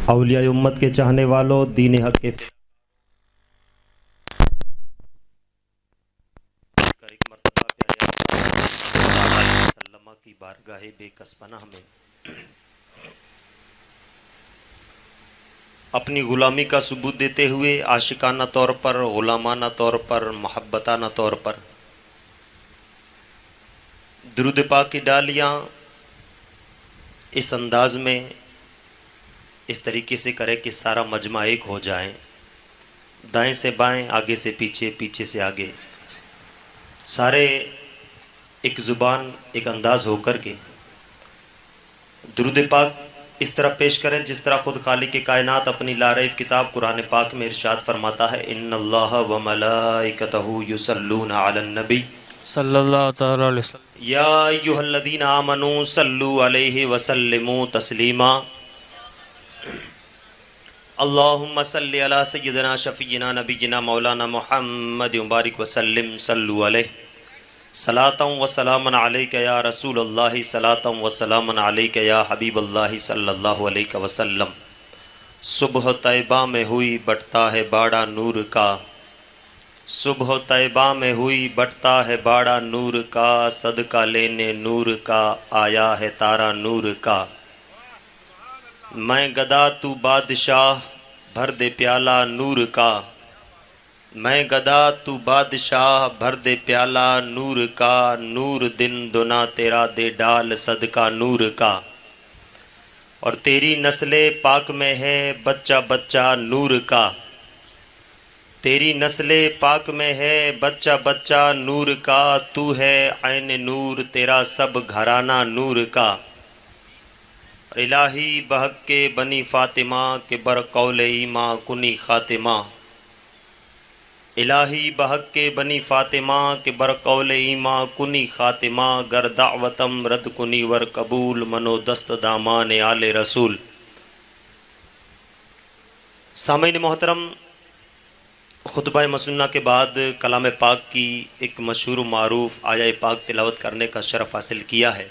اولیاء امت کے چاہنے والوں، دین حق کے ایک مرتبہ پیارے صلی اللہ علیہ وسلم کی بارگاہ بے کس پناہ میں اپنی غلامی کا ثبوت دیتے ہوئے عاشقانہ طور پر، غلامانہ طور پر، محبتانہ طور پر درود پاک کی ڈالیاں اس انداز میں اس طریقے سے کرے کہ سارا مجمع ایک ہو جائیں، دائیں سے بائیں، آگے سے پیچھے، پیچھے سے آگے، سارے ایک زبان ایک انداز ہو کر کے درود پاک اس طرح پیش کریں جس طرح خود خالق کائنات اپنی لاریب کتاب قرآن پاک میں ارشاد فرماتا ہے ان اللہ و ملائکتہ یصلون علی النبی صلی اللہ تعالی علیہ وسلم یا ایھا الذین آمنوا صلوا علیہ وسلموا تسلیما اللہم صلی علی سیدنا شفیعنا نبینا مولانا محمد مبارک وسلم صلوا علیہ صلاۃ و سلام علیک یا رسول اللہ صلاۃ و سلام علیک یا حبیب اللہ صلی اللہ علیہ وسلم صبح طیبہ میں ہوئی بٹتا ہے باڑا نور کا، صبح طیبہ میں ہوئی بٹتا ہے باڑا نور کا، صدقہ لینے نور کا آیا ہے تارا نور کا، میں گدا تو بادشاہ بھر دے پیالہ نور کا، میں گدا تو بادشاہ بھر دے پیالہ نور کا، نور دن دنا تیرا دے ڈال صدقہ نور کا، اور تیری نسل پاک میں ہے بچہ بچہ نور کا، تیری نسل پاک میں ہے بچہ بچہ نور کا، تو ہے عین نور تیرا سب گھرانہ نور کا، الہی بحق کے بنی فاطمہ کے برقول ایماں کنی خاتمہ، الہی بحق کے بنی فاطمہ کے برقول ایماں کنی خاتمہ، گر دعوتم رد کنی ور قبول منو دست دامان آل رسول۔ سامعین محترم، خطبہ مسنہ کے بعد کلام پاک کی ایک مشہور و معروف آیہ پاک تلاوت کرنے کا شرف حاصل کیا ہے۔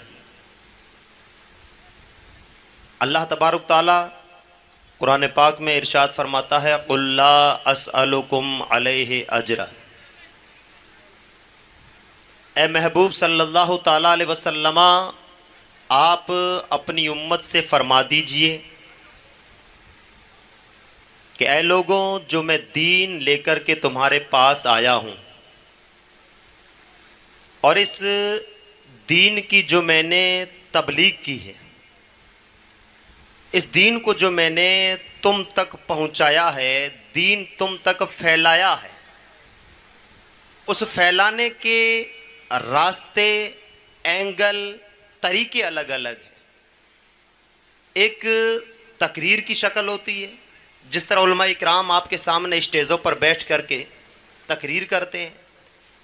اللہ تبارک تعالیٰ قرآن پاک میں ارشاد فرماتا ہے قُلْ لَا أَسْأَلُكُمْ عَلَيْهِ أَجْرًا، اے محبوب صلی اللہ تعالیٰ علیہ وسلم آپ اپنی امت سے فرما دیجئے کہ اے لوگوں جو میں دین لے کر کے تمہارے پاس آیا ہوں اور اس دین کی جو میں نے تبلیغ کی ہے، اس دین کو جو میں نے تم تک پہنچایا ہے، دین تم تک پھیلایا ہے، اس پھیلانے کے راستے، اینگل، طریقے الگ الگ ہیں۔ ایک تقریر کی شکل ہوتی ہے، جس طرح علماء اکرام آپ کے سامنے اسٹیجوں پر بیٹھ کر کے تقریر کرتے ہیں۔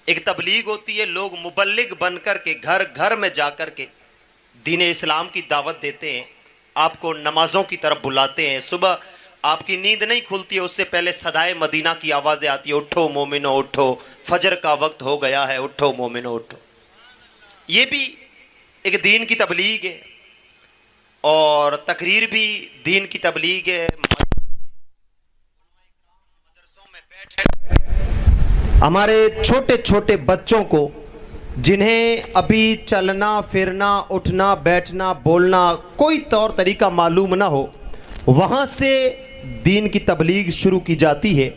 ایک تبلیغ ہوتی ہے، لوگ مبلغ بن کر کے گھر گھر میں جا کر کے دین اسلام کی دعوت دیتے ہیں، آپ کو نمازوں کی طرف بلاتے ہیں۔ صبح آپ کی نیند نہیں کھلتی ہے، اس سے پہلے صدائے مدینہ کی آوازیں آتی ہیں، اٹھو مومنو اٹھو، فجر کا وقت ہو گیا ہے، اٹھو مومنو اٹھو۔ یہ بھی ایک دین کی تبلیغ ہے، اور تقریر بھی دین کی تبلیغ ہے۔ مدرسوں میں بیٹھے ہمارے چھوٹے چھوٹے بچوں کو جنہیں ابھی چلنا پھرنا اٹھنا بیٹھنا بولنا کوئی طور طریقہ معلوم نہ ہو، وہاں سے دین کی تبلیغ شروع کی جاتی ہے،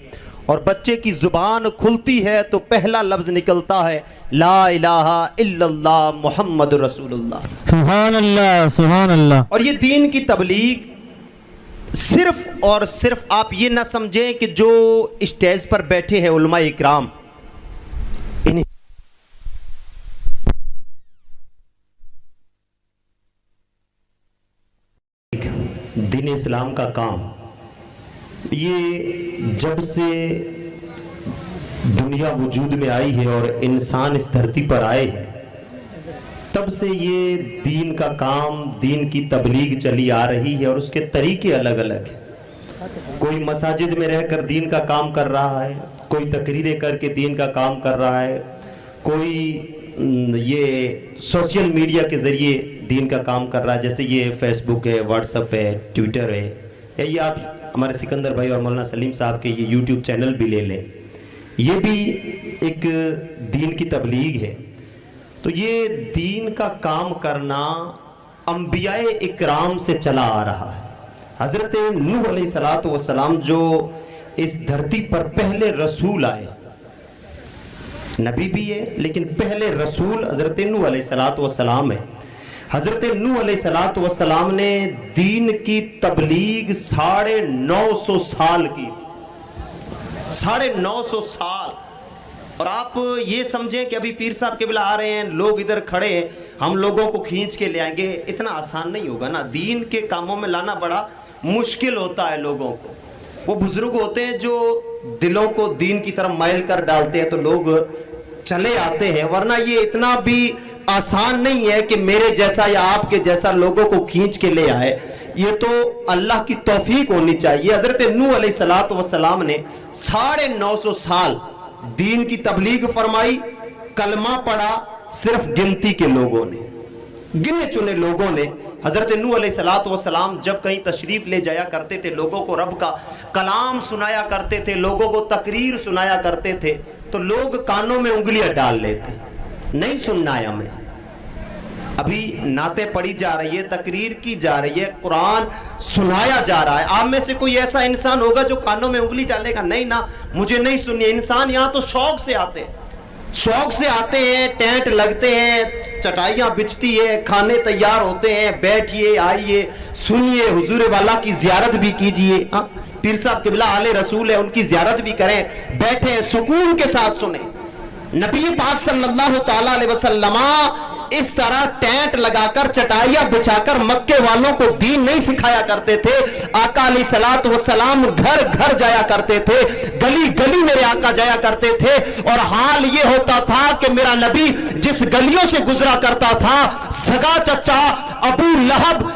اور بچے کی زبان کھلتی ہے تو پہلا لفظ نکلتا ہے لا الہ الا اللہ محمد رسول اللہ، سبحان اللہ سبحان اللہ۔ اور یہ دین کی تبلیغ صرف اور صرف آپ یہ نہ سمجھیں کہ جو اسٹیج پر بیٹھے ہیں علماء اکرام دین اسلام کا کام یہ جب سے دنیا وجود میں آئی ہے اور انسان اس دھرتی پر آئے ہیں، تب سے یہ دین کا کام، دین کی تبلیغ چلی آ رہی ہے، اور اس کے طریقے الگ الگ ہیں۔ کوئی مساجد میں رہ کر دین کا کام کر رہا ہے، کوئی تقریریں کر کے دین کا کام کر رہا ہے، کوئی یہ سوشل میڈیا کے ذریعے دین کا کام کر رہا ہے، جیسے یہ فیس بک ہے، واٹس ایپ ہے، ٹویٹر ہے، یہ آپ ہمارے سکندر بھائی اور مولانا سلیم صاحب کے یہ یوٹیوب چینل بھی لے لیں، یہ بھی ایک دین کی تبلیغ ہے۔ تو یہ دین کا کام کرنا انبیاء اکرام سے چلا آ رہا ہے۔ حضرت نوح علیہ السلام جو اس دھرتی پر پہلے رسول آئے، نبی بھی ہے لیکن پہلے رسول حضرت نوح علیہ السلام ہے۔ حضرت نوح علیہ السلام نے دین کی تبلیغ 950 سال کی، 950 سال۔ اور آپ یہ سمجھیں کہ ابھی پیر صاحب قبلہ آ رہے ہیں، لوگ ادھر کھڑے ہیں، ہم لوگوں کو کھینچ کے لے آئیں گے، اتنا آسان نہیں ہوگا نا۔ دین کے کاموں میں لانا بڑا مشکل ہوتا ہے لوگوں کو۔ وہ بزرگ ہوتے ہیں جو دلوں کو دین کی طرف مائل کر ڈالتے ہیں تو لوگ چلے آتے ہیں، ورنہ یہ اتنا بھی آسان نہیں ہے کہ میرے جیسا یا آپ کے جیسا لوگوں کو کھینچ کے لے آئے۔ یہ تو اللہ کی توفیق ہونی چاہیے۔ حضرت نوح علیہ السلام نے 950 سال دین کی تبلیغ فرمائی، کلمہ پڑھا صرف گنتی کے لوگوں نے، گنے چنے لوگوں نے۔ حضرت نوح علیہ السلام جب کہیں تشریف لے جایا کرتے تھے، لوگوں کو رب کا کلام سنایا کرتے تھے، لوگوں کو تقریر سنایا کرتے تھے، تو لوگ کانوں میں انگلیاں ڈال لیتے، نہیں سننا ہے ہمیں۔ ابھی نعتیں پڑھی جا رہی ہے، تقریر کی جا رہی ہے، قرآن سنایا جا رہا ہے، آپ میں سے کوئی ایسا انسان ہوگا جو کانوں میں انگلی ڈالے گا؟ نہیں نا، مجھے نہیں سنی۔ انسان یہاں تو شوق سے آتے ہیں، شوق سے آتے ہیں، ٹینٹ لگتے ہیں، چٹائیاں بچتی ہے، کھانے تیار ہوتے ہیں، بیٹھیے، آئیے، سنیے، حضور والا کی زیارت بھی کیجئے۔ پیر صاحب قبلہ آل رسول ہے، ان کی زیارت بھی کریں، بیٹھیں، سکون کے ساتھ سنیں۔ نبی پاک صلی اللہ تعالیٰ علیہ وسلم اس طرح ٹینٹ لگا کر، چٹائیاں بچھا کر مکے والوں کو دین نہیں سکھایا کرتے تھے۔ آقا علیہ السلام گھر گھر جایا کرتے تھے، گلی گلی میرے آقا جایا کرتے تھے، اور حال یہ ہوتا تھا کہ میرا نبی جس گلیوں سے گزرا کرتا تھا، سگا چچا ابو لہب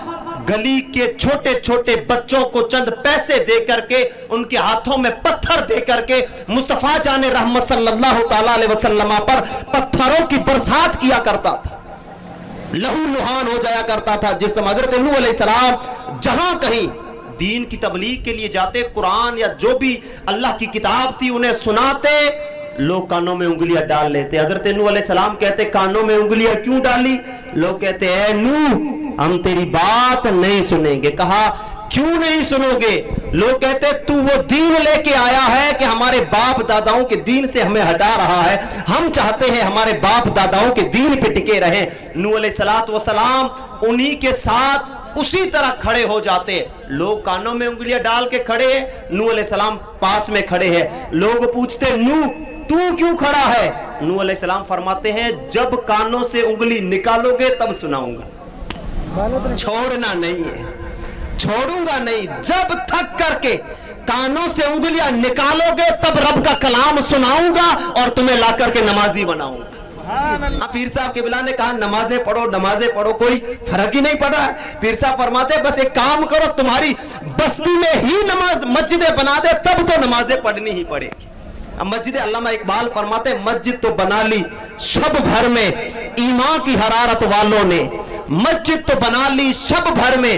گلی کے چھوٹے چھوٹے بچوں کو چند پیسے دے کر کے، ان کے ہاتھوں میں پتھر دے کر کے، مصطفیٰ جان رحمت صلی اللہ تعالیٰ علیہ وسلم پر پتھروں کی برسات کیا کرتا تھا، لہو لہان ہو جایا کرتا تھا جسم۔ حضرت نوح علیہ السلام جہاں کہیں دین کی تبلیغ کے لیے جاتے، قرآن یا جو بھی اللہ کی کتاب تھی انہیں سناتے، لوگ کانوں میں انگلیاں ڈال لیتے۔ حضرت نوح علیہ السلام کہتے کانوں میں انگلیاں کیوں ڈالی؟ لوگ کہتے اے نوح ہم تیری بات نہیں سنیں گے۔ کہا کیوں نہیں سنو گے؟ لوگ کہتے تو وہ دین لے کے آیا ہے کہ ہمارے باپ داداؤں کے دین سے ہمیں ہٹا رہا ہے، ہم چاہتے ہیں ہمارے باپ داداؤں کے دین پہ ٹکے رہیں۔ نوح علیہ السلام انہی کے ساتھ اسی طرح کھڑے ہو جاتے، لوگ کانوں میں انگلیاں ڈال کے کھڑے ہیں، نوح علیہ السلام پاس میں کھڑے ہیں، لوگ پوچھتے نوح تو کیوں کھڑا ہے؟ نوح علیہ السلام فرماتے ہیں جب کانوں سے انگلی نکالو گے تب سناؤں گا، چھوڑنا نہیں ہے، چھوڑوں گا نہیں، جب تھک کر کے کانوں سے انگلیاں نکالو گے تب رب کا کلام سناؤں گا اور تمہیں لا کر کے نمازی بناؤں گا۔ پیر صاحب کے بلا نے کہا نمازیں پڑھو نمازیں پڑھو، کوئی فرق ہی نہیں پڑ رہا ہے۔ پیر صاحب فرماتے بس ایک کام کرو، تمہاری بستی میں ہی نماز مسجدیں بنا دے تب تو نمازیں پڑھنی ہی پڑے گی۔ مسجد علامہ اقبال فرماتے مسجد تو بنا لی شب بھر میں ایمان کی حرارت والوں نے، مسجد تو بنا لی شب بھر میں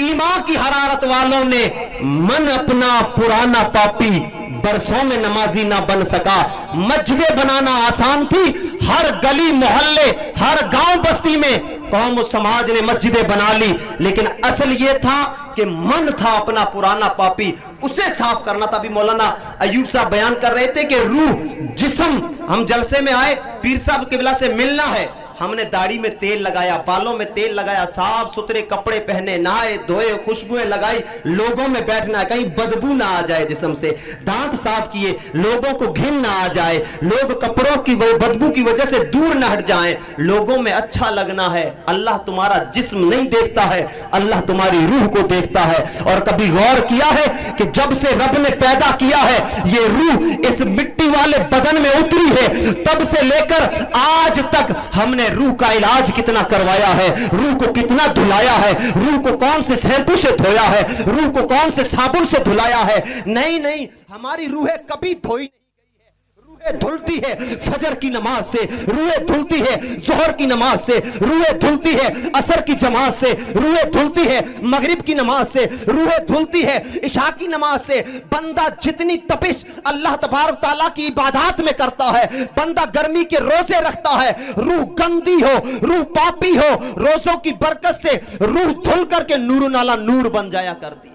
ایمان کی حرارت والوں نے، من اپنا پرانا پاپی برسوں میں نمازی نہ بن سکا۔ مسجدیں بنانا آسان تھی، ہر گلی محلے ہر گاؤں بستی میں قوم و سماج نے مسجدیں بنا لی، لیکن اصل یہ تھا کہ من تھا اپنا پرانا پاپی، اسے صاف کرنا تھا۔ بھی مولانا ایوب صاحب بیان کر رہے تھے کہ روح جسم، ہم جلسے میں آئے پیر صاحب قبلہ سے ملنا ہے، ہم نے داڑھی میں تیل لگایا، بالوں میں تیل لگایا، صاف ستھرے کپڑے پہنے، نہائے دھوئے، خوشبوئیں لگائی، لوگوں میں بیٹھنا ہے کہیں بدبو نہ آ جائے جسم سے، دانت صاف کیے لوگوں کو گھن نہ آ جائے، لوگ کپڑوں کی بدبو کی وجہ سے دور نہ ہٹ جائیں، لوگوں میں اچھا لگنا ہے۔ اللہ تمہارا جسم نہیں دیکھتا ہے، اللہ تمہاری روح کو دیکھتا ہے۔ اور کبھی غور کیا ہے کہ جب سے رب نے پیدا کیا ہے یہ روح اس مٹی والے بدن میں اتری ہے، تب سے لے کر آج تک ہم نے روح کا علاج کتنا کروایا ہے، روح کو کتنا دھلایا ہے، روح کو کون سے شیمپو سے دھویا ہے، روح کو کون سے صابن سے دھلایا ہے۔ نہیں نہیں، ہماری روحیں کبھی دھوئی نہیں گئی ہے، روح دھلتی ہے فجر کی نماز سے، روحیں دھلتی ہے ظہر کی نماز سے، روحیں دھلتی ہے عصر کی جماعت سے، روحیں دھلتی ہے مغرب کی نماز سے، روحیں دھلتی ہے عشاء کی نماز سے۔ بندہ جتنی تپش اللہ تبارک تعالیٰ کی عبادات میں کرتا ہے، بندہ گرمی کے روزے رکھتا ہے، روح گندی ہو، روح پاپی ہو، روزوں کی برکت سے روح دھل کر کے نور نالا نور بن جایا کرتی ہے۔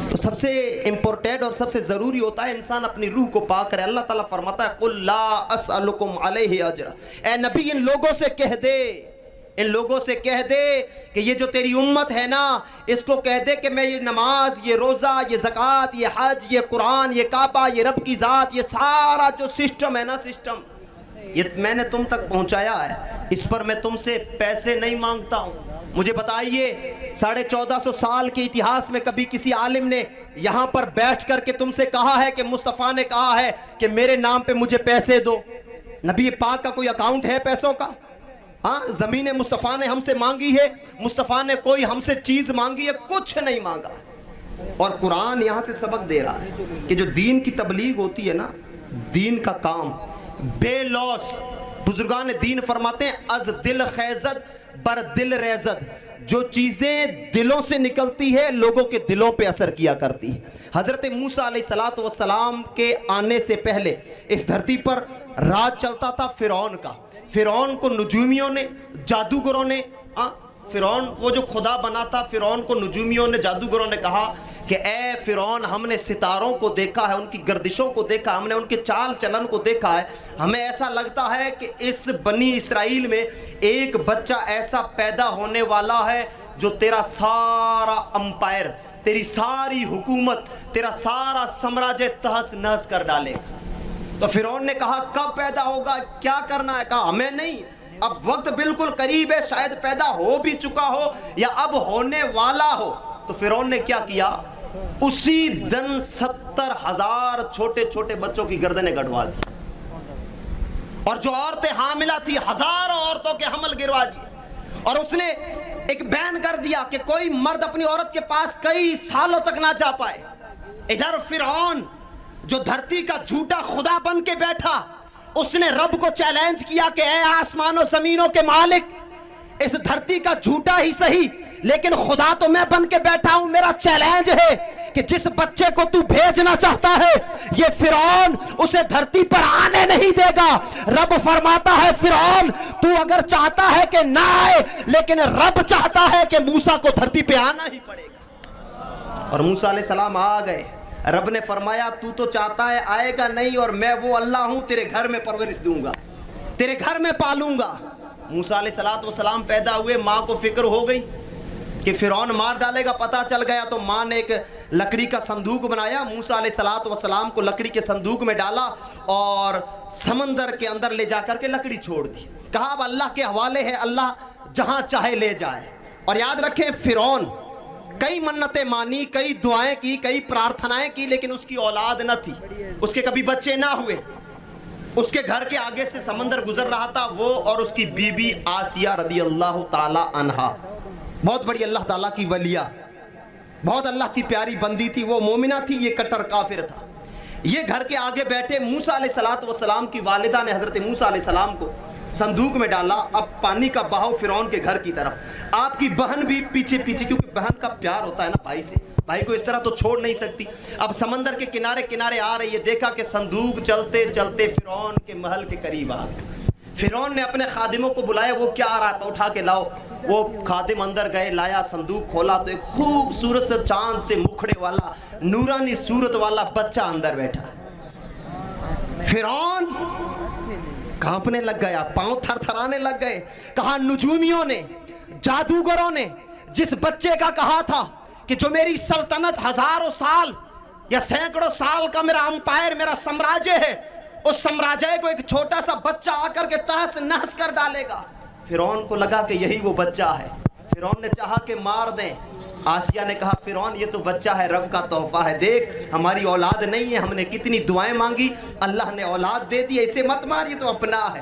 تو سب سے امپورٹنٹ اور سب سے ضروری ہوتا ہے انسان اپنی روح کو پاک کرے۔ اللہ تعالیٰ فرماتا ہے قُلْ لَا أَسْأَلُكُمْ عَلَيْهِ أَجْرًا، اے نبی ان لوگوں سے کہہ دے، ان لوگوں سے کہہ دے کہ یہ جو تیری امت ہے نا، اس کو کہہ دے کہ میں یہ نماز، یہ روزہ، یہ زکوٰۃ، یہ حج، یہ قرآن، یہ کعبہ، یہ رب کی ذات، یہ سارا جو سسٹم ہے نا، سسٹم یہ میں نے تم تک پہنچایا ہے، اس پر میں تم سے پیسے نہیں مانگتا ہوں۔ مجھے بتائیے 1450 سال کے اتہاس میں کبھی کسی عالم نے یہاں پر بیٹھ کر کے تم سے کہا ہے کہ مصطفیٰ نے کہا ہے کہ میرے نام پہ مجھے پیسے دو؟ نبی پاک کا کوئی اکاؤنٹ ہے پیسوں کا؟ ہاں، زمین مصطفیٰ نے ہم سے مانگی ہے؟ مصطفیٰ نے کوئی ہم سے چیز مانگی ہے؟ کچھ نہیں مانگا۔ اور قرآن یہاں سے سبق دے رہا ہے کہ جو دین کی تبلیغ ہوتی ہے نا، دین کا کام بے لوس، بزرگان دین فرماتے ہیں از دل خیزد بر دل ریزد، جو چیزیں دلوں سے نکلتی ہے لوگوں کے دلوں پہ اثر کیا کرتی ہے۔ حضرت موسیٰ علیہ السلام کے آنے سے پہلے اس دھرتی پر راج چلتا تھا فرعون کا۔ فرعون کو نجومیوں نے، جادوگروں نے، فرعون وہ جو خدا بنا تھا، فرعون کو نجومیوں نے، جادوگروں نے کہا کہ اے فرعون، ہم نے ستاروں کو دیکھا ہے، ان کی گردشوں کو دیکھا، ہم نے ان کے چال چلن کو دیکھا ہے، ہمیں ایسا لگتا ہے کہ اس بنی اسرائیل میں ایک بچہ ایسا پیدا ہونے والا ہے جو تیرا سارا امپائر، تیری ساری حکومت، تیرا سارا سامراجیہ تہس نہس کر ڈالے گا۔ تو فرعون نے کہا کب پیدا ہوگا، کیا کرنا ہے؟ کہا ہمیں نہیں، اب وقت بالکل قریب ہے، شاید پیدا ہو بھی چکا ہو یا اب ہونے والا ہو۔ تو فرعون نے کیا کیا؟ اسی دن 70,000 چھوٹے چھوٹے بچوں کی گردنیں گڑوا دی، اور جو عورتیں حاملہ تھی ہزاروں عورتوں کے حمل گروا دیے، اور اس نے ایک بین کر دیا کہ کوئی مرد اپنی عورت کے پاس کئی سالوں تک نہ جا پائے۔ ادھر فرعون جو دھرتی کا جھوٹا خدا بن کے بیٹھا، اس نے رب کو چیلنج کیا کہ اے آسمان و زمینوں کے مالک، اس دھرتی کا جھوٹا ہی صحیح لیکن خدا تو میں بن کے بیٹھا ہوں، میرا چیلنج ہے کہ جس بچے کو تو بھیجنا چاہتا ہے یہ فرعون اسے دھرتی پر آنے نہیں دے گا۔ رب فرماتا ہے فرعون تو اگر چاہتا ہے کہ نہ آئے، لیکن رب چاہتا ہے کہ موسیٰ کو دھرتی پہ آنا ہی پڑے گا۔ اور موسیٰ علیہ السلام آ گئے۔ رب نے فرمایا تو چاہتا ہے آئے گا نہیں، اور میں وہ اللہ ہوں، تیرے گھر میں پرورش دوں گا، تیرے گھر میں پالوں گا۔ موسیٰ علیہ السلام پیدا ہوئے، ماں کو فکر ہو گئی کہ فرعون مار ڈالے گا، پتہ چل گیا، تو ماں نے ایک لکڑی کا صندوق بنایا، موسیٰ علیہ السلام کو لکڑی کے صندوق میں ڈالا اور سمندر کے اندر لے جا کر کے لکڑی چھوڑ دی۔ کہا اب اللہ کے حوالے ہے، اللہ جہاں چاہے لے جائے۔ اور یاد رکھیں فرعون کئی منتیں مانی، کئی دعائیں کی، کئی پرارتھنائیں کی، لیکن اس کی اولاد نہ تھی، اس کے کبھی بچے نہ ہوئے۔ اس کے گھر کے آگے سے سمندر گزر رہا تھا، وہ اور اس کی بیوی آسیہ رضی اللہ تعالی عنہا، بہت بڑی اللہ تعالیٰ کی ولیہ، بہت اللہ کی پیاری بندی تھی، وہ مومنہ تھی، یہ کٹر کافر تھا۔ یہ گھر کے آگے بیٹھے، موسیٰ علیہ السلام کی والدہ نے حضرت موسیٰ علیہ السلام کو صندوق میں ڈالا، اب پانی کا بہاؤ فرعون کے گھر کی طرف، آپ کی بہن بھی پیچھے پیچھے، کیونکہ بہن کا پیار ہوتا ہے نا بھائی سے، بھائی کو اس طرح تو چھوڑ نہیں سکتی۔ اب سمندر کے کنارے کنارے آ رہی ہے، دیکھا کہ صندوق چلتے چلتے فرعون کے محل کے قریب آ گئے۔ فرعون نے اپنے خادموں کو بلایا، وہ کیا آ رہا ہے، اٹھا کے لاؤ۔ وہ خادم اندر گئے، لایا، صندوق کھولا تو ایک خوبصورت سے چاند سے مکھڑے والا نورانی صورت والا بچہ اندر بیٹھا۔ فرعون کانپنے لگ گیا، پاؤں تھر تھرانے لگ گئے۔ کہا نجومیوں نے، جادوگروں نے جس بچے کا کہا تھا کہ جو میری سلطنت ہزاروں سال یا سینکڑوں سال کا میرا امپائر، میرا سامراجیہ ہے، اس سامراجیہ کو ایک چھوٹا سا بچہ آ کر کے تہس نہس کر ڈالے گا۔ فرعون کو لگا کہ یہی وہ بچہ ہے، فرعون نے چاہا کہ مار دیں۔ آسیہ نے کہا فرعون یہ تو بچہ ہے، رب کا تحفہ ہے، دیکھ ہماری اولاد نہیں ہے، ہم نے کتنی دعائیں مانگی، اللہ نے اولاد دے دی، اسے مت مار، یہ تو اپنا ہے۔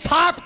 7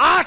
8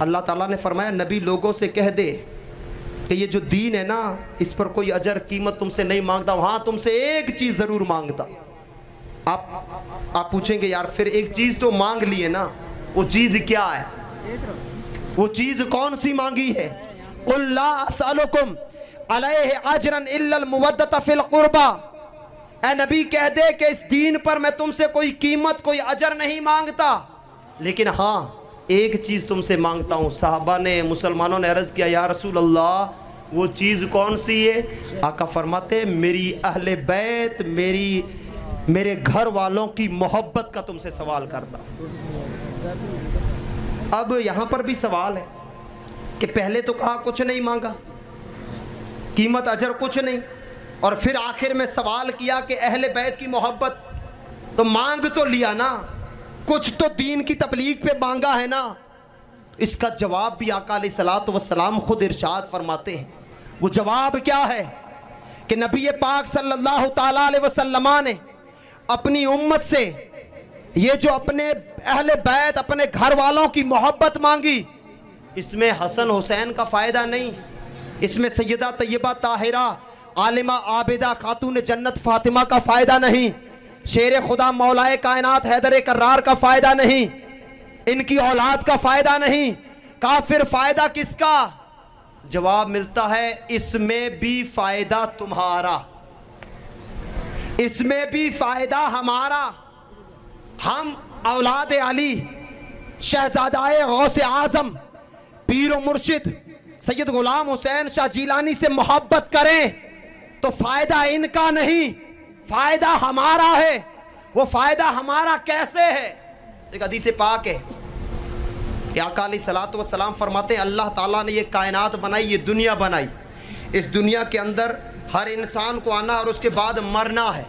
اللہ تعالیٰ نے فرمایا نبی لوگوں سے کہہ دے کہ یہ جو دین ہے نا اس پر کوئی اجر قیمت تم سے نہیں مانگتا، ہاں تم سے ایک چیز ضرور مانگتا۔ آپ پوچھیں گے یار پھر ایک چیز تو مانگ لی ہے نا، وہ چیز کیا ہے؟ وہ چیز کون سی مانگی ہے؟ قُلْ لَا أَسْأَلُكُمْ عَلَيْهِ أَجْرًا إِلَّا الْمُوَدَّةَ فِي الْقُرْبَى، اے نبی کہہ دے کہ اس دین پر میں تم سے کوئی قیمت کوئی اجر نہیں مانگتا، لیکن ہاں ایک چیز تم سے مانگتا ہوں۔ صحابہ نے مسلمانوں نے عرض کیا یا رسول اللہ وہ چیز کون سی ہے؟ آقا فرماتے میری اہل بیت میرے گھر والوں کی محبت کا تم سے سوال کرتا ہوں۔ اب یہاں پر بھی سوال ہے کہ پہلے تو کہا کچھ نہیں مانگا، قیمت اجر کچھ نہیں، اور پھر آخر میں سوال کیا کہ اہل بیت کی محبت، تو مانگ تو لیا نا، کچھ تو دین کی تبلیغ پہ مانگا ہے نا۔ اس کا جواب بھی آقا علیہ الصلوۃ والسلام خود ارشاد فرماتے ہیں۔ وہ جواب کیا ہے کہ نبی پاک صلی اللہ تعالیٰ علیہ وسلم نے اپنی امت سے یہ جو اپنے اہل بیت اپنے گھر والوں کی محبت مانگی، اس میں حسن حسین کا فائدہ نہیں، اس میں سیدہ طیبہ طاہرہ عالمہ عابدہ خاتون جنت فاطمہ کا فائدہ نہیں، شیر خدا مولائے کائنات حیدر کرار کا فائدہ نہیں، ان کی اولاد کا فائدہ نہیں، کافر فائدہ کس کا؟ جواب ملتا ہے اس میں بھی فائدہ تمہارا، اس میں بھی فائدہ ہمارا۔ ہم اولاد علی شہزادہ غوث اعظم پیر و مرشد سید غلام حسین شاہ جیلانی سے محبت کریں تو فائدہ ان کا نہیں، فائدہ ہمارا ہے۔ وہ فائدہ ہمارا کیسے ہے؟ ایک حدیث پاک ہے کہ آقا علیہ الصلوۃ والسلام فرماتے ہیں اللہ تعالیٰ نے یہ کائنات بنائی، یہ دنیا بنائی، اس دنیا کے اندر ہر انسان کو آنا اور اس کے بعد مرنا ہے،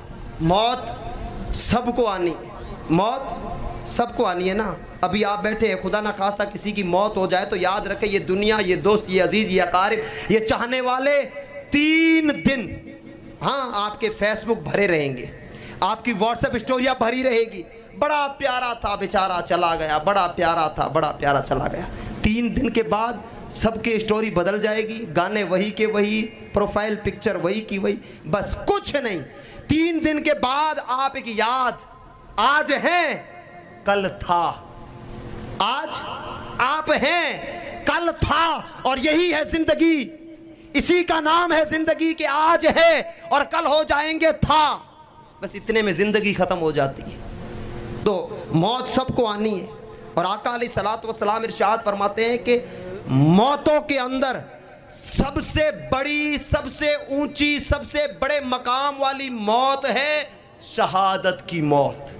موت سب کو آنی ہے، موت سب کو آنی ہے نا۔ ابھی آپ بیٹھے ہیں، خدا نہ خواستہ کسی کی موت ہو جائے تو یاد رکھیں یہ دنیا، یہ دوست، یہ عزیز، یہ اقارب، یہ چاہنے والے 3 دن ہاں آپ کے فیس بک بھرے رہیں گے، آپ کی واٹس ایپ اسٹوریاں بھری رہے گی، بڑا پیارا تھا بیچارہ چلا گیا، بڑا پیارا تھا بڑا پیارا چلا گیا۔ 3 دن کے بعد سب کے اسٹوری بدل جائے گی، گانے وہی کے وہی، پروفائل پکچر وہی کی وہی، بس کچھ نہیں۔ 3 دن کے بعد آپ کی یاد آج ہیں کل تھا، آج آپ ہیں کل تھا، اور یہی ہے زندگی، اسی کا نام ہے زندگی کہ آج ہے اور کل ہو جائیں گے تھا، بس اتنے میں زندگی ختم ہو جاتی ہے۔ تو موت سب کو آنی ہے، اور آقا علیہ الصلوۃ والسلام ارشاد فرماتے ہیں کہ موتوں کے اندر سب سے بڑی، سب سے اونچی، سب سے بڑے مقام والی موت ہے شہادت کی موت۔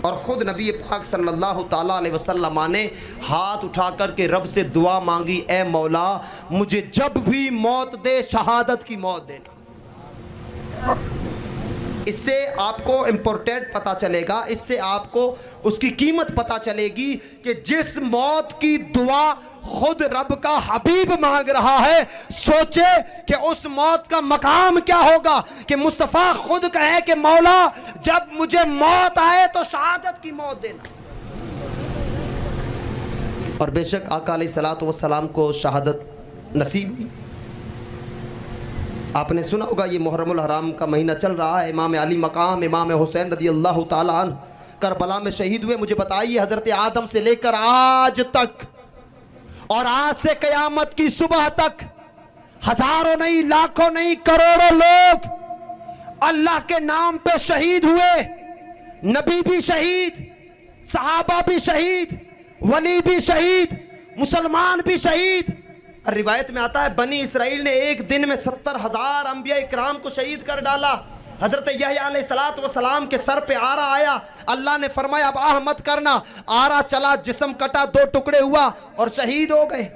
اور خود نبی پاک صلی اللہ تعالیٰ علیہ وسلم نے ہاتھ اٹھا کر کے رب سے دعا مانگی، اے مولا مجھے جب بھی موت دے شہادت کی موت دینا۔ اس سے آپ کو امپورٹنٹ پتا چلے گا، اس سے آپ کو اس کی قیمت پتا چلے گی کہ جس موت کی دعا خود رب کا حبیب مانگ رہا ہے، سوچے کہ اس موت کا مقام کیا ہوگا کہ مصطفیٰ خود کہے کہ مولا جب مجھے موت آئے تو شہادت کی موت دینا۔ اور بے شک آقا علیہ الصلوۃ والسلام کو شہادت نصیب ہوئی۔ آپ نے سنا ہوگا یہ محرم الحرام کا مہینہ چل رہا ہے، امام علی مقام امام حسین رضی اللہ تعالیٰ عنہ کربلا میں شہید ہوئے۔ مجھے بتائیے حضرت آدم سے لے کر آج تک اور آج سے قیامت کی صبح تک ہزاروں نہیں، لاکھوں نہیں، کروڑوں لوگ اللہ کے نام پہ شہید ہوئے، نبی بھی شہید، صحابہ بھی شہید، ولی بھی شہید، مسلمان بھی شہید۔ روایت میں آتا ہے بنی اسرائیل نے ایک دن میں 70,000 انبیاء اکرام کو شہید کر ڈالا۔ حضرت یحییٰ علیہ الصلوۃ والسلام کے سر پہ آرا آیا، اللہ نے فرمایا اب آہ مت کرنا، آرا چلا، جسم کٹا، 2 ٹکڑے ہوا اور شہید ہو گئے۔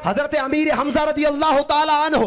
حضرت امیر حمزہ رضی اللہ تعالی عنہ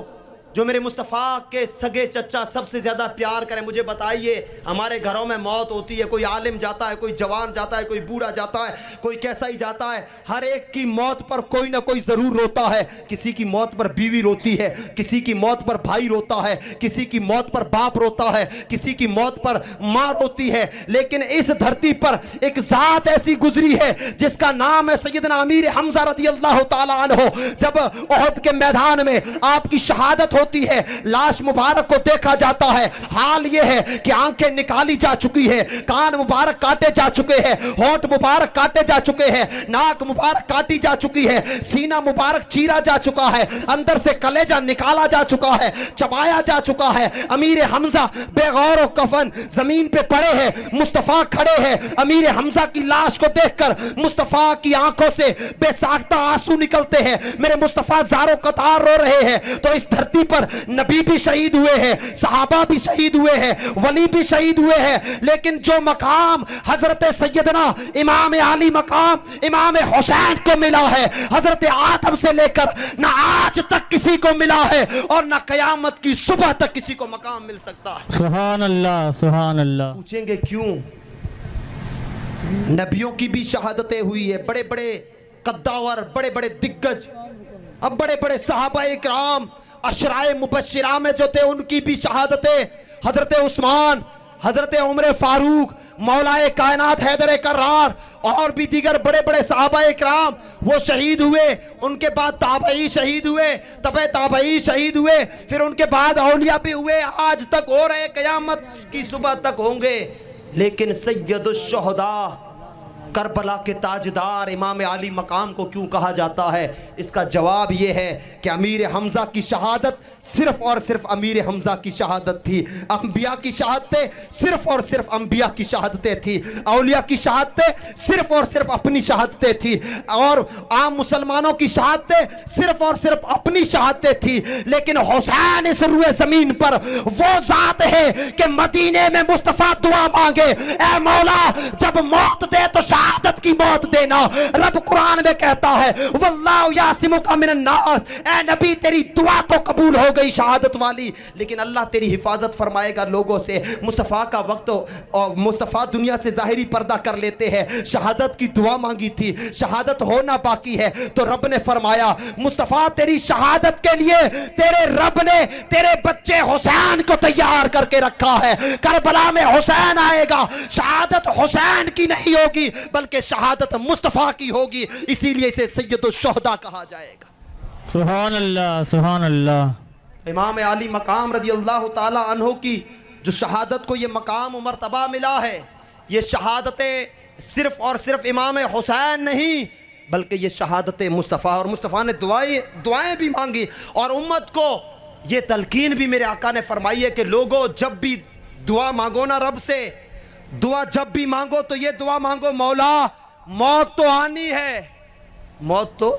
جو میرے مصطفیٰ کے سگے چچا سب سے زیادہ پیار کریں. مجھے بتائیے ہمارے گھروں میں موت ہوتی ہے, کوئی عالم جاتا ہے, کوئی جوان جاتا ہے, کوئی بوڑھا جاتا ہے, کوئی کیسا ہی جاتا ہے, ہر ایک کی موت پر کوئی نہ کوئی ضرور روتا ہے. کسی کی موت پر بیوی روتی ہے, کسی کی موت پر بھائی روتا ہے, کسی کی موت پر باپ روتا ہے, کسی کی موت پر ماں روتی ہے. لیکن اس دھرتی پر ایک ذات ایسی گزری ہے جس کا نام ہے سیدنا امیر حمزہ رضی اللہ تعالیٰ عنہ. جب احد کے میدان میں آپ کی شہادت ہوتی ہے, لاش مبارک کو دیکھا جاتا ہے. حال یہ ہے کہ آنکھیں نکالی جا چکی ہے, کان مبارک کاٹے جا چکے ہیں, ہونٹ مبارک کاٹے جا چکے ہیں, ناک مبارک کاٹی جا چکی ہے, سینہ مبارک چیرا جا چکا ہے, اندر سے کلیجہ نکالا جا چکا ہے, چبایا جا چکا ہے. امیر حمزہ بے غور و کفن زمین پہ پڑے ہیں, مصطفیٰ کھڑے ہیں. امیر حمزہ کی لاش کو دیکھ کر مصطفیٰ کی آنکھوں سے بے ساختہ آنسو نکلتے ہیں. میرے مصطفیٰ زاروں قطار رو رہے ہیں. تو اس دھرتی پر نبی بھی شہید ہوئے ہیں, صحابہ بھی شہید ہوئے ہیں, ولی بھی شہید ہوئے ہیں. لیکن جو مقام حضرت سیدنا امام علی مقام امام حسین کو ملا ہے, حضرت آدم سے لے کر نہ آج تک کسی کو ملا ہے اور نہ قیامت کی صبح تک کسی کو مقام مل سکتا ہے. سبحان اللہ سبحان اللہ. پوچھیں گے کیوں؟ نبیوں کی بھی شہادتیں ہوئی ہے, بڑے بڑے قداور, بڑے بڑے دگج, اب بڑے بڑے صحابہ اکرام عشرائے مبشرہ میں جو تھے ان کی بھی شہادتیں, حضرت عثمان, حضرت عمر فاروق, مولا کائنات حیدر کرار اور بھی دیگر بڑے بڑے صحابہ اکرام وہ شہید ہوئے. ان کے بعد تابعی شہید ہوئے, تبع تابعی شہید ہوئے, پھر ان کے بعد اولیاء بھی ہوئے, آج تک ہو رہے, قیامت کی صبح تک ہوں گے. لیکن سید الشہداء کربلا کے تاجدار امام علی مقام کو کیوں کہا جاتا ہے؟ اس کا جواب یہ ہے کہ امیر حمزہ کی شہادت صرف اور صرف امیر حمزہ کی شہادت تھی. انبیاء کی شہادتیں صرف اور صرف انبیاء کی شہادتیں تھی. اولیاء کی شہادتیں صرف اور صرف اپنی شہادتیں تھی, اور عام مسلمانوں کی شہادتیں صرف اور صرف اپنی شہادتیں تھی. لیکن حسین اس روئے زمین پر وہ ذات ہے کہ مدینے میں مصطفیٰ دعا مانگے, اے مولا جب موت دے تو شہادت کی موت دینا. رب قرآن میں کہتا ہے واللہ یعصمک من الناس, اے نبی تیری دعا تو قبول ہو گئی شہادت والی, لیکن اللہ تیری حفاظت فرمائے گا لوگوں سے. مصطفیٰ کا وقت اور مصطفیٰ دنیا سے ظاہری پردہ کر لیتے ہیں. شہادت کی دعا مانگی تھی, شہادت ہونا باقی ہے, تو رب نے فرمایا مصطفیٰ تیری شہادت کے لیے تیرے رب نے تیرے بچے حسین کو تیار کر کے رکھا ہے. کربلا میں حسین آئے گا, شہادت حسین کی نہیں ہوگی بلکہ شہادت مصطفیٰ کی ہوگی, اسی لیے اسے سید الشہداء کہا جائے گا. سبحان اللہ سبحان اللہ. امام علی مقام رضی اللہ تعالی عنہ کی جو شہادت کو یہ مقام و مرتبہ ملا ہے, یہ شہادتیں صرف اور صرف امام حسین نہیں بلکہ یہ شہادت مصطفیٰ, اور مصطفیٰ نے دعائیں بھی مانگی, اور امت کو یہ تلقین بھی میرے آقا نے فرمائی ہے کہ لوگوں جب بھی دعا مانگو نا رب سے, دعا جب بھی مانگو تو یہ دعا مانگو مولا موت تو آنی ہے, موت تو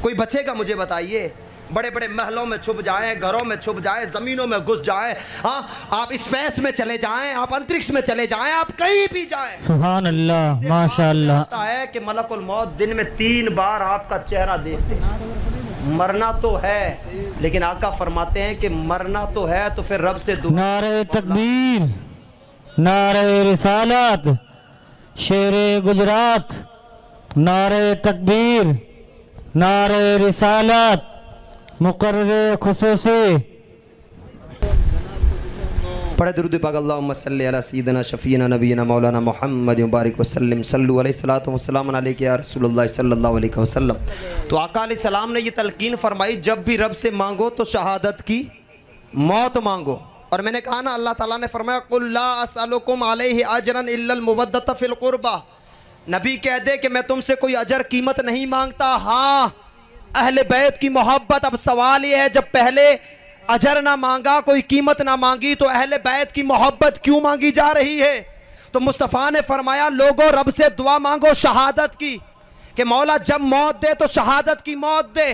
کوئی بچے گا مجھے بتائیے؟ بڑے بڑے محلوں میں چھپ جائیں, گھروں میں چھپ جائیں, زمینوں میں گھس جائیں, ہاں آپ اسپیس میں چلے جائیں, آپ انترکش میں چلے جائیں, آپ کہیں بھی جائیں, سبحان اللہ ماشاءاللہ. ہوتا ہے کہ ملک الموت دن میں 3 بار آپ کا چہرہ دیکھتے ہیں. مرنا تو ہے لیکن آقا فرماتے ہیں کہ مرنا تو ہے تو پھر رب سے دعا. نعرہ تکبیر, نعرہ رسالت, شیر گجرات, نعرہ تکبیر, نعرہ رسالت, مقرر خصوصی. پڑھے درود پاک اللہم صلی علی سیدنا شفینا نبینا مولانا محمد مبارک وسلم, صلو علیہ الصلوۃ والسلام علیک یا رسول اللہ صلی اللہ علیہ وسلم. تو آقا علیہ السلام نے یہ تلقین فرمائی جب بھی رب سے مانگو تو شہادت کی موت مانگو. اور میں نے کہا نا اللہ تعالیٰ نے فرمایا قل لا اسألکم علیہ اجرا الا المودۃ فی القربہ, نبی کہہ دے کہ میں تم سے کوئی اجر قیمت نہیں مانگتا, ہاں اہل بیت کی محبت. اب سوال یہ ہے جب پہلے اجر نہ مانگا, کوئی قیمت نہ مانگی, تو اہل بیت کی محبت کیوں مانگی جا رہی ہے؟ تو مصطفیٰ نے فرمایا لوگوں رب سے دعا مانگو شہادت کی کہ مولا جب موت دے تو شہادت کی موت دے.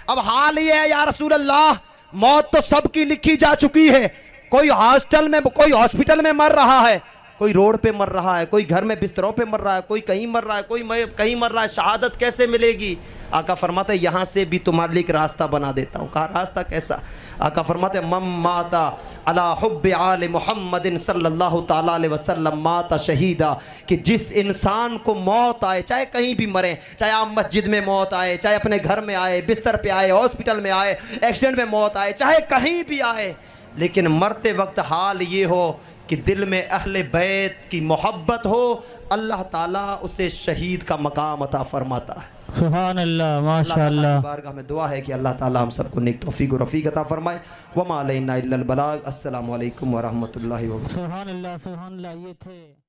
اب حال یہ ہے یا رسول اللہ موت تو سب کی لکھی جا چکی ہے, کوئی ہاسٹل میں, کوئی ہاسپٹل میں مر رہا ہے, کوئی روڈ پہ مر رہا ہے, کوئی گھر میں بستروں پہ مر رہا ہے, کوئی کہیں مر رہا ہے, کوئی کہیں مر رہا ہے, شہادت کیسے ملے گی؟ آقا فرماتا ہے یہاں سے بھی تمہارے لیے ایک راستہ بنا دیتا ہوں. کہا راستہ کیسا؟ آقا فرماتے ہیں مم ماتا علی حب آل محمد صلی اللہ تعالیٰ علیہ وسلم ماتا شہیدہ، کہ جس انسان کو موت آئے، چاہے کہیں بھی مرے، چاہے آپ مسجد میں موت آئے، چاہے اپنے گھر میں آئے، بستر پہ آئے، ہاسپٹل میں آئے، ایکسیڈنٹ میں موت آئے، چاہے کہیں بھی آئے، لیکن مرتے وقت حال یہ ہو کہ دل میں اہل بیت کی محبت ہو، اللہ تعالیٰ اسے شہید کا مقام عطا فرماتا ہے۔ سبحان اللہ، اللہ ماشاء تعالیٰ اللہ۔ کی بارگاہ میں دعا ہے کہ اللہ تعالیٰ ہم سب کو نیک توفیق و رفیق عطا فرمائے۔ وما علینا الا البلاغ۔ السلام علیکم ورحمۃ اللہ وبرکاتہ۔ سبحان اللہ، سبحان اللہ، یہ تھے